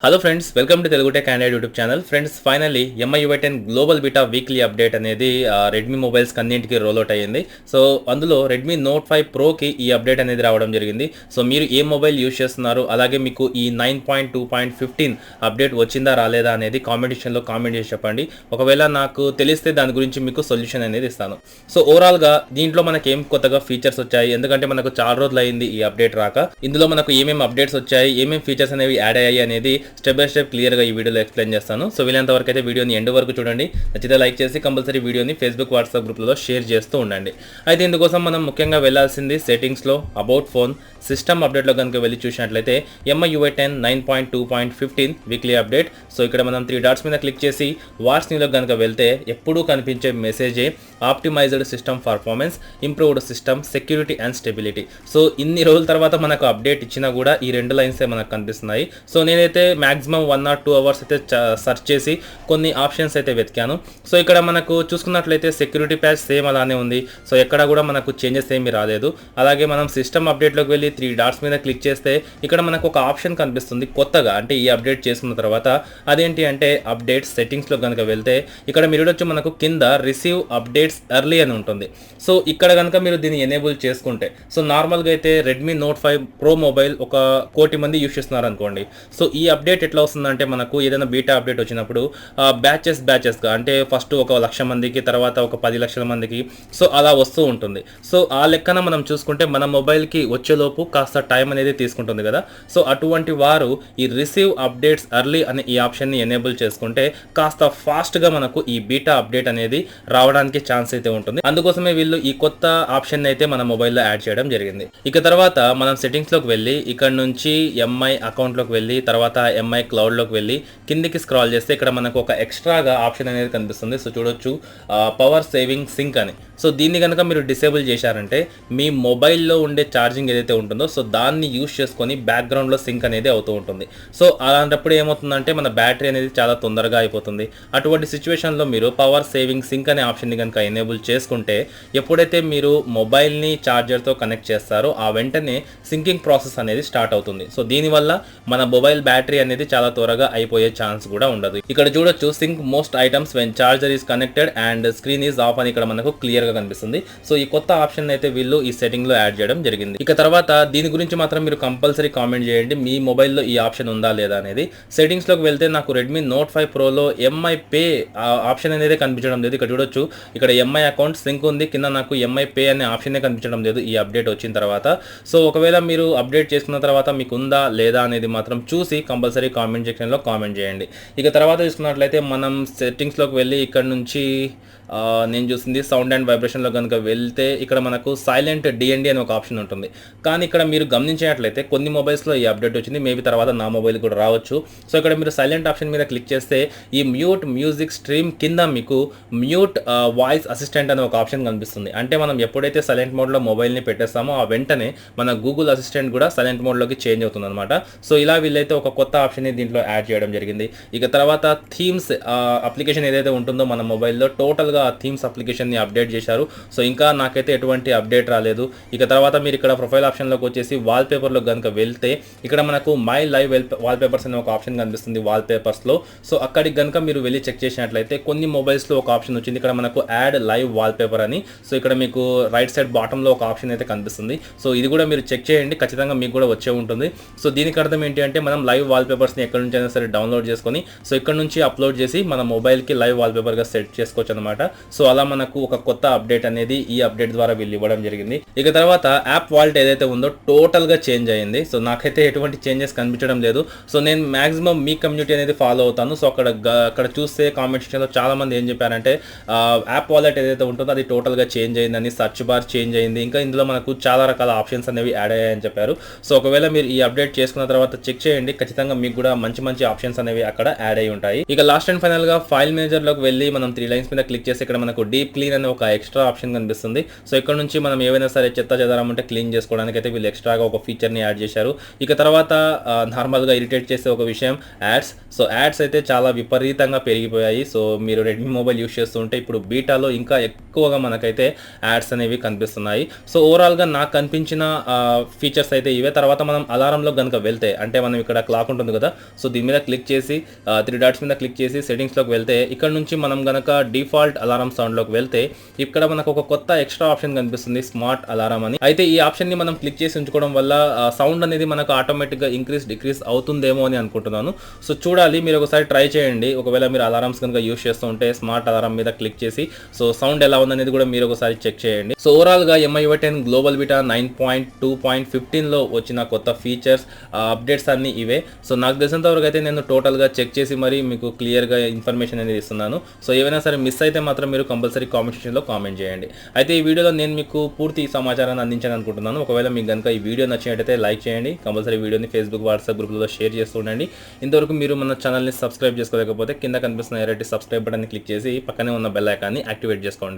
Hello friends, welcome to Telugu tech Android YouTube channel. Friends, finally MI UI 10 global beta weekly update అనేది Redmi mobiles అన్నింటికి rollout అయ్యింది. So అందులో Redmi note 5 ప్రోకి ఈ update అనేది రావడం జరిగింది. సో మీరు ఏ మొబైల్ యూస్ చేస్తున్నారు, అలాగే మీకు ఈ 9.2.15 అప్డేట్ వచ్చిందా రాలేదా అనేది కామెంట్ చేసి చెప్పండి. ఒకవేళ నాకు తెలిస్తే దాని గురించి మీకు సొల్యూషన్ అనేది ఇస్తాను. సో ఓవరాల్గా దీంట్లో మనకి ఏం కొత్తగా ఫీచర్స్ వచ్చాయి, ఎందుకంటే మనకు చాలా రోజులు అయింది ఈ అప్డేట్ రాక. ఇందులో మనకు ఏమేమి అప్డేట్స్ వచ్చాయి, ఏమేమి ఫీచర్స్ అనేవి యాడ్ అయ్యాయి అనేది స్టెప్ బై స్టెప్ క్లియర్గా ఈ వీడియోలో ఎక్స్ప్లెయిన్ చేస్తాను. సో వీలైనంత వరకు అయితే వీడియోని ఎండ్ వరకు చూడండి. నచ్చితే లైక్ చేసి కంపల్సరీ వీడియోని ఫేస్బుక్, వాట్సాప్ గ్రూప్లలో షేర్ చేస్తూ ఉండండి. అయితే ఇందుకోసం మనం ముఖ్యంగా వెళ్ళాల్సింది సెట్టింగ్స్లో అబౌట్ ఫోన్ సిస్టమ్ అప్డేట్లో కనుక వెళ్ళి చూసినట్లయితే MI UI 10 9.2.15 weekly update. So ఇక్కడ మనం 3 డాట్స్ మీద క్లిక్ చేసి వాట్స్ న్యూలో కనుక వెళ్తే ఎప్పుడూ కనిపించే మెసేజే optimised system performance, improved system security and stability. So ఇన్ని రోజుల తర్వాత మనకు అప్డేట్ ఇచ్చినా కూడా ఈ 2 లైన్సే మనకు కనిపిస్తున్నాయి. సో నేనైతే మ్యాక్సిమం 1 or 2 అవర్స్ అయితే సెర్చ్ చేసి కొన్ని ఆప్షన్స్ అయితే వెతికాను. సో ఇక్కడ మనకు చూసుకున్నట్లయితే సెక్యూరిటీ ప్యాచ్ సేమ్ అలానే ఉంది. సో ఎక్కడ కూడా మనకు చేంజెస్ ఏమీ రాలేదు. అలాగే మనం సిస్టమ్ అప్డేట్లోకి వెళ్ళి 3 డాట్స్ మీద క్లిక్ చేస్తే ఇక్కడ మనకు ఒక ఆప్షన్ కనిపిస్తుంది కొత్తగా, అంటే ఈ అప్డేట్ చేసుకున్న తర్వాత. అదేంటి అంటే అప్డేట్ సెట్టింగ్స్లో కనుక వెళ్తే ఇక్కడ మీరు వచ్చి మనకు కింద రిసీవ్ అప్డేట్స్ ఎర్లీ అని ఉంటుంది. సో ఇక్కడ కనుక మీరు దీన్ని ఎనేబుల్ చేసుకుంటే, సో నార్మల్గా అయితే రెడ్మీ నోట్ 5 ప్రో మొబైల్ 1 కోటి మంది యూస్ చేస్తున్నారు అనుకోండి. సో ఈ అప్డేట్ ఎట్లా వస్తుందంటే మనకు ఏదైనా బీటా అప్డేట్ వచ్చినప్పుడు బ్యాచెస్గా, అంటే ఫస్ట్ 1,00,000 మందికి, తర్వాత 10 లక్షల మందికి, సో అలా వస్తూ ఉంటుంది. సో ఆ లెక్కన మనం చూసుకుంటే మన మొబైల్కి వచ్చేలోపు కాస్త టైం అనేది తీసుకుంటుంది కదా. సో అటువంటి వారు ఈ రిసీవ్ అప్డేట్స్ ఎర్లీ అనే ఈ ఆప్షన్ని ఎనేబుల్ చేసుకుంటే కాస్త ఫాస్ట్గా మనకు ఈ బీటా అప్డేట్ అనేది రావడానికి ఛాన్స్ అయితే ఉంటుంది. అందుకోసమే వీళ్ళు ఈ కొత్త ఆప్షన్ అయితే మన మొబైల్లో యాడ్ చేయడం జరిగింది. ఇక తర్వాత మనం సెట్టింగ్స్లోకి వెళ్ళి ఇక్కడ నుంచి ఎంఐ అకౌంట్లోకి వెళ్ళి తర్వాత ఎంఐ క్లౌడ్లోకి వెళ్ళి కిందికి స్క్రాల్ చేస్తే ఇక్కడ మనకు ఒక ఎక్స్ట్రాగా ఆప్షన్ అనేది కనిపిస్తుంది. సో చూడొచ్చు, పవర్ సేవింగ్ సింక్ అని. సో దీన్ని కనుక మీరు డిసేబుల్ చేశారంటే మీ మొబైల్లో ఉండే ఛార్జింగ్ ఏదైతే ఉంటుందో సో దాన్ని యూస్ చేసుకొని బ్యాక్గ్రౌండ్లో సింక్ అనేది అవుతూ ఉంటుంది. సో అలాంటప్పుడు ఏమవుతుందంటే మన బ్యాటరీ అనేది చాలా తొందరగా అయిపోతుంది. అటువంటి సిచ్యువేషన్లో మీరు పవర్ సేవింగ్ సింక్ అనే ఆప్షన్ని కనుక ఎనేబుల్ చేసుకుంటే ఎప్పుడైతే మీరు మొబైల్ని ఛార్జర్తో కనెక్ట్ చేస్తారో ఆ వెంటనే సింకింగ్ ప్రాసెస్ అనేది స్టార్ట్ అవుతుంది. సో దీనివల్ల మన మొబైల్ బ్యాటరీ అనేది చాలా త్వరగా అయిపోయే ఛాన్స్ కూడా ఉండదు. ఇక్కడ చూడొచ్చు, sync most items when charger is connected and screen is off అని ఇక్కడ మనకు క్లియర్ గా కనిపిస్తుంది. సో ఈ కొత్త ఆప్షన్ అయితే వీళ్ళు ఈ సెట్టింగ్ లో యాడ్ చేయడం జరిగింది. ఇక తర్వాత దీని గురించి మాత్రం మీరు కంపల్సరీ కామెంట్ చేయండి, మీ మొబైల్లో ఈ ఆప్షన్ ఉందా లేదా అనేది. సెట్టింగ్స్ లోకి వెళ్తే నాకు రెడ్మీ నోట్ 5 ప్రోలో ఎంఐ పే ఆప్షన్ అనేది కనిపించడం లేదు. ఇక్కడ చూడొచ్చు, ఇక్కడ ఎంఐ అకౌంట్ సింక్ ఉంది, కింద నాకు ఎంఐ పే అనే ఆప్షన్ కనిపించడం లేదు ఈ అప్డేట్ వచ్చిన తర్వాత. సో ఒకవేళ మీరు అప్డేట్ చేసుకున్న తర్వాత మీకు ఉందా లేదా అనేది మాత్రం చూసి కంపల్సరీ కామెంట్ సెక్షన్లో కామెంట్ చేయండి. ఇక తర్వాత చూసుకున్నట్లయితే మనం సెట్టింగ్స్లోకి వెళ్ళి ఇక్కడ నుంచి నేను చూసింది సౌండ్ అండ్ వైబ్రేషన్లో కనుక వెళ్తే ఇక్కడ మనకు సైలెంట్ DND అని ఒక ఆప్షన్ ఉంటుంది. కానీ ఇక్కడ మీరు గమనించినట్లయితే కొన్ని మొబైల్స్లో ఈ అప్డేట్ వచ్చింది, మేబీ తర్వాత నా మొబైల్ కూడా రావచ్చు. సో ఇక్కడ మీరు సైలెంట్ ఆప్షన్ మీద క్లిక్ చేస్తే ఈ మ్యూట్ మ్యూజిక్ స్ట్రీమ్ కింద మీకు మ్యూట్ వాయిస్ అసిస్టెంట్ అనే ఒక ఆప్షన్ కనిపిస్తుంది. అంటే మనం ఎప్పుడైతే సైలెంట్ మోడ్లో మొబైల్ని పెట్టేస్తామో ఆ వెంటనే మన గూగుల్ అసిస్టెంట్ కూడా సైలెంట్ మోడ్లోకి చేంజ్ అవుతుంది అనమాట. సో ఇలా వీళ్ళైతే ఒక కొత్త ఆప్షన్ని దీంట్లో యాడ్ చేయడం జరిగింది. ఇక తర్వాత థీమ్స్ అప్లికేషన్ ఏదైతే ఉంటుందో మన మొబైల్లో టోటల్గా థీమ్స్ అప్లికేషన్ని అప్డేట్ చేశారు. సో ఇంకా నాకైతే ఎటువంటి అప్డేట్ రాలేదు. ఇక తర్వాత మీరు ఇక్కడ ప్రొఫైల్ ఆప్షన్లోకి వచ్చేసి వాల్పేపర్లో కనుక వెళ్తే ఇక్కడ మనకు మై లైవ్ వాల్పేపర్స్ అనే ఒక ఆప్షన్ కనిపిస్తుంది వాల్పేపర్స్లో. సో అక్కడికి కనుక మీరు వెళ్ళి చెక్ చేసినట్లయితే కొన్ని మొబైల్స్లో ఒక ఆప్షన్ వచ్చింది, ఇక్కడ మనకు యాడ్ లైవ్ వాల్పేపర్ అని. సో ఇక్కడ మీకు రైట్ సైడ్ బాటంలో ఒక ఆప్షన్ అయితే కనిపిస్తుంది. సో ఇది కూడా మీరు చెక్ చేయండి, ఖచ్చితంగా మీకు కూడా వచ్చే ఉంటుంది. సో దీనికి అర్థం ఏంటి అంటే మనం లైవ్ వాల్పేపర్స్ని ఎక్కడి నుంచి అయినా సరే డౌన్లోడ్ చేసుకొని సో ఇక్కడ నుంచి అప్లోడ్ చేసి మన మొబైల్కి లైవ్ వాల్పేపర్గా సెట్ చేసుకోవచ్చు అనమాట. సో అలా మనకు ఒక కొత్త అప్డేట్ అనేది ఈ అప్డేట్ ద్వారా వీళ్ళు ఇవ్వడం జరిగింది. ఇక తర్వాత యాప్ వాలెట్ ఏదైతే ఉందో టోటల్గా చేంజ్ అయ్యింది. సో నాకైతే ఎటువంటి చేంజెస్ కనిపించడం లేదు. సో నేను మాక్సిమం మీ కమ్యూనిటీ అనేది ఫాలో అవుతాను. సో అక్కడ చూస్తే కామెంట్ సెక్షన్లో చాలా మంది ఏం చెప్పారంటే యాప్ వాలెట్ ఏదైతే ఉంటుందో అది టోటల్గా చేంజ్ అయిందని, సర్చ్ బార్ చేంజ్ అయింది, ఇంకా ఇందులో మనకు చాలా రకాల ఆప్షన్స్ అనేవి యాడ్ అయ్యాయని చెప్పారు. సో ఒకవేళ మీరు ఈ అప్డేట్ చేసుకున్న తర్వాత చెక్ చేయండి, ఖచ్చితంగా మీకు కూడా మంచి ఆప్షన్స్ అనేవి అక్కడ యాడ్ అయి ఉంటాయి. ఇక లాస్ట్ అండ్ ఫైనల్గా ఫైల్ మేనేజర్లోకి వెళ్ళి మనం 3 లైన్స్ మీద క్లిక్ చేసి చేసి ఇక్కడ మనకు డీప్ క్లీన్ అనే ఒక ఎక్స్ట్రా ఆప్షన్ కనిపిస్తుంది. సో ఇక్కడ నుంచి మనం ఏవైనా సరే చెత్త చెదారం ఉంటే క్లీన్ చేసుకోవడానికి అయితే వీళ్ళు ఎక్స్ట్రాగా ఒక ఫీచర్ని యాడ్ చేశారు. ఇక తర్వాత నార్మల్గా ఇరిటేట్ చేసే ఒక విషయం యాడ్స్. సో యాడ్స్ అయితే చాలా విపరీతంగా పెరిగిపోయాయి. సో మీరు రెడ్మీ మొబైల్ యూస్ చేస్తుంటే ఇప్పుడు బీటాలో ఇంకా ఎక్కువగా మనకైతే యాడ్స్ అనేవి కనిపిస్తున్నాయి. సో ఓవరాల్గా నాకు కనిపించిన ఫీచర్స్ అయితే ఇవే. తర్వాత మనం అలారంలో కనుక వెళ్తే, అంటే మనం ఇక్కడ క్లాక్ ఉంటుంది కదా, సో దీని మీద క్లిక్ చేసి 3 డాట్స్ మీద క్లిక్ చేసి సెట్టింగ్స్లోకి వెళ్తే ఇక్కడ నుంచి మనం గనక డిఫాల్ట్ అలారం సౌండ్లోకి వెళ్తే ఇక్కడ మనకు ఒక కొత్త ఎక్స్ట్రా ఆప్షన్ కనిపిస్తుంది, స్మార్ట్ అలారం అని. అయితే ఈ ఆప్షన్ని మనం క్లిక్ చేసి ఉంచుకోవడం వల్ల సౌండ్ అనేది మనకు ఆటోమేటిక్గా ఇంక్రీజ్ డిక్రీజ్ అవుతుందేమో అని అనుకుంటున్నాను. సో చూడాలి, మీరు ఒకసారి ట్రై చేయండి. ఒకవేళ మీరు అలారమ్స్ కనుక యూస్ చేస్తూ ఉంటే స్మార్ట్ అలారం మీద క్లిక్ చేసి సో సౌండ్ ఎలా ఉందనేది కూడా మీరు ఒకసారి చెక్ చేయండి. సో ఓవరాల్గా MI U10 గ్లోబల్ బీటా 9.2.15లో వచ్చిన కొత్త ఫీచర్స్ అప్డేట్స్ అన్నీ ఇవే. సో నాకు తెలిసినంత వరకు అయితే నేను టోటల్గా చెక్ చేసి మరి మీకు క్లియర్గా ఇన్ఫర్మేషన్ అనేది ఇస్తున్నాను. సో ఏవైనా సరే మిస్ అయితే మాత్రం మీరు కంపల్సరీ కామెంట్ సెక్షన్లో కామెంట్ చేయండి. అయితే ఈ వీడియోలో నేను మీకు పూర్తి సమాచారాన్ని అందించాను అనుకుంటున్నాను. ఒకవేళ మీకు కనుక ఈ వీడియో నచ్చినట్టయితే లైక్ చేయండి. కంపల్సరీ వీడియోని ఫేస్బుక్ వాట్సాప్ గ్రూప్లో షేర్ చేస్తూ ఉండండి. ఇంతవరకు మీరు మన ఛానల్ని సబ్స్క్రైబ్ చేసుకోలేకపోతే కింద కనిపిస్తున్న ఎర్రటి సబ్స్క్రైబ్ బటన్ని క్లిక్ చేసి పక్కనే ఉన్న బెల్ ఐకాన్ని యాక్టివేట్ చేసుకోండి.